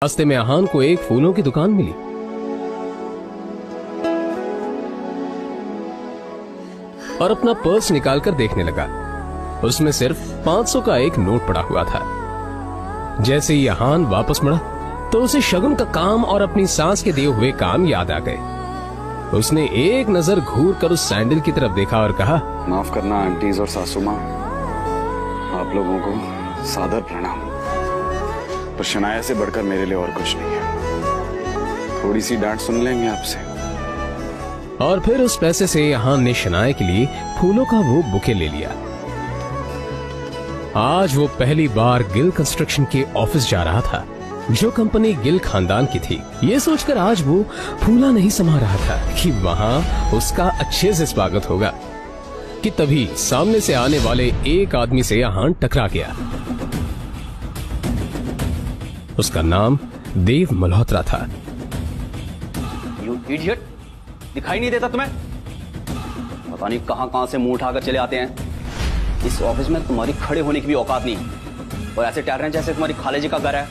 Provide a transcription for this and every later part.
रास्ते में अहान को एक फूलों की दुकान मिली। और अपना पर्स निकालकर देखने लगा। उसमें सिर्फ 500 का एक नोट पड़ा हुआ था। जैसे ही अहान वापस मुड़ा तो उसे शगुन का काम और अपनी सास के दिए हुए काम याद आ गए। उसने एक नजर घूर कर उस सैंडल की तरफ देखा और कहा, माफ करना आंटीज और सासू माँ, आप लोगों को सादर प्रणाम। पर शनाया से बढ़कर मेरे लिए और कुछ नहीं है। थोड़ी सी डांट सुन लेंगे आपसे। और फिर उस पैसे से अहान ने शनाया के लिए फूलों का वो बुके ले लिया। आज वो पहली बार गिल कंस्ट्रक्शन के ऑफिस जा रहा था, जो कंपनी गिल खानदान की थी। ये सोचकर आज वो फूला नहीं समा रहा था कि वहां उसका अच्छे से स्वागत होगा, कि तभी सामने से आने वाले एक आदमी से अहान टकरा गया। उसका नाम देव मल्होत्रा था। यू इडियट, दिखाई नहीं देता तुम्हें? पता नहीं कहां से मुंह उठाकर चले आते हैं। इस ऑफिस में तुम्हारी खड़े होने की भी औकात नहीं, और ऐसे टहल रहे हैं जैसे तुम्हारी खाले जी का घर है।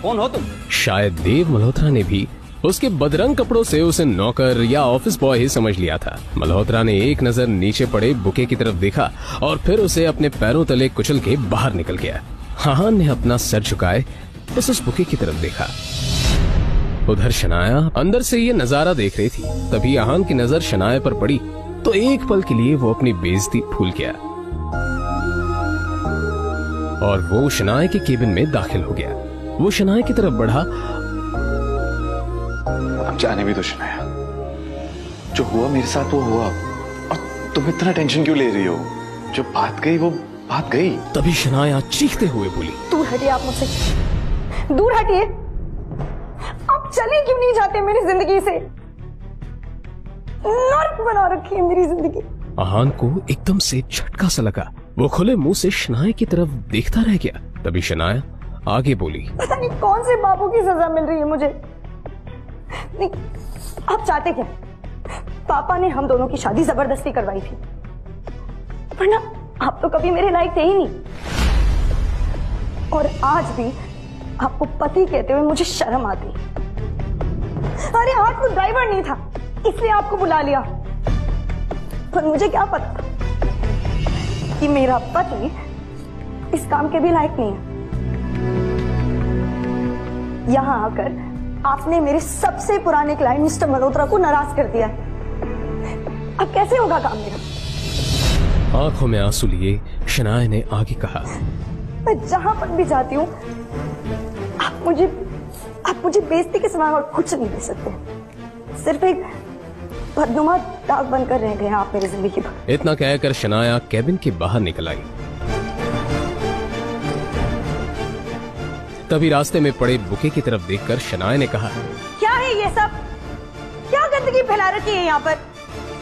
कौन हो तुम? शायद देव मल्होत्रा ने भी उसके बदरंग कपड़ों से उसे नौकर या ऑफिस बॉय ही समझ लिया था। मल्होत्रा ने एक नजर नीचे पड़े बुके की तरफ देखा और फिर उसे अपने पैरों तले कुचल के बाहर निकल गया। अहान ने अपना सर झुकाए बस उस बुके की तरफ देखा। उधर शनाया अंदर से ये नजारा देख रही थी। तभी अहान की नजर शनाया पर पड़ी तो एक पल के लिए वो अपनी बेइज्जती भूल गया और वो शनाया के केबिन में दाखिल हो गया। वो शनाया की तरफ बढ़ा। अब जाने भी तो शनाया, जो हुआ मेरे साथ वो हुआ, और तुम इतना टेंशन क्यों ले रही हो? जो बात गई वो बात गई। तभी शनाया चीखते हुए बोली, दूर हटिए आप मुझसे, दूर हटिए। आप चले क्यों नहीं जाते मेरी जिंदगी से? नर्क बना रखी है मेरी जिंदगी। अहान को एकदम से झटका सा लगा। वो खुले मुंह से शनाया की तरफ देखता रह गया। तभी शनाया आगे बोली, पता नहीं कौन से बाबू की सजा मिल रही है मुझे। नहीं, आप चाहते क्या? पापा ने हम दोनों की शादी जबरदस्ती करवाई थी, वरना आप तो कभी मेरे लायक थे ही नहीं। और आज भी आपको पति कहते हुए मुझे शर्म आती। अरे आज तो ड्राइवर नहीं था इसलिए आपको बुला लिया, पर मुझे क्या पता था कि मेरा पति इस काम के भी लायक नहीं है। यहां आकर आपने मेरे सबसे पुराने क्लाइंट मिस्टर मल्होत्रा को नाराज कर दिया है। अब कैसे होगा काम मेरा? आंखों में आंसू लिए शनाया ने आगे कहा, मैं जहां पर भी जाती हूँ आप मुझे बेइज्जती के सिवा और कुछ नहीं दे सकते। सिर्फ एक बदनुमा दाग बनकर रह गए आप मेरी जिंदगी पर। इतना कहकर शनाया केबिन के बाहर निकल आई। तभी रास्ते में पड़े बुके की तरफ देखकर शनाया ने कहा, क्या है ये सब? क्या गंदगी फैला रखी है यहाँ पर?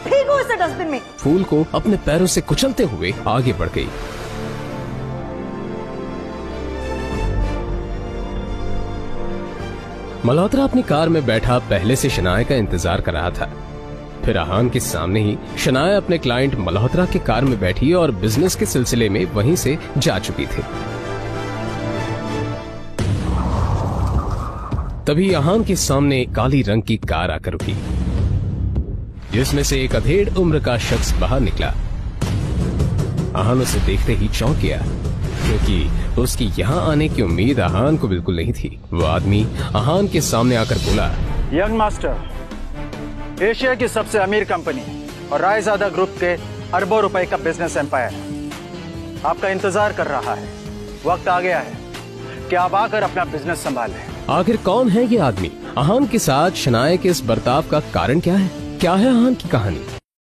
फेंको इसे डस्टबिन में। फूल को अपने पैरों से कुचलते हुए आगे बढ़ गई। मल्होत्रा अपनी कार में बैठा पहले से शनाया का इंतजार कर रहा था। फिर अहान के सामने ही शनाया अपने क्लाइंट मल्होत्रा के कार में बैठी और बिजनेस के सिलसिले में वहीं से जा चुकी थी। तभी अहान के सामने काली रंग की कार आकर रुकी, जिसमें से एक अधेड़ उम्र का शख्स बाहर निकला। अहान उसे देखते ही चौंक गया, क्योंकि उसकी यहाँ आने की उम्मीद अहान को बिल्कुल नहीं थी। वो आदमी अहान के सामने आकर बोला, यंग मास्टर, एशिया की सबसे अमीर कंपनी और रायजादा ग्रुप के अरबों रुपए का बिजनेस एम्पायर आपका इंतजार कर रहा है। वक्त आ गया है कि आप आकर अपना बिजनेस संभालें। आखिर कौन है ये आदमी? अहान के साथ शनाया के इस बर्ताव का कारण क्या है? क्या है अहान की कहानी?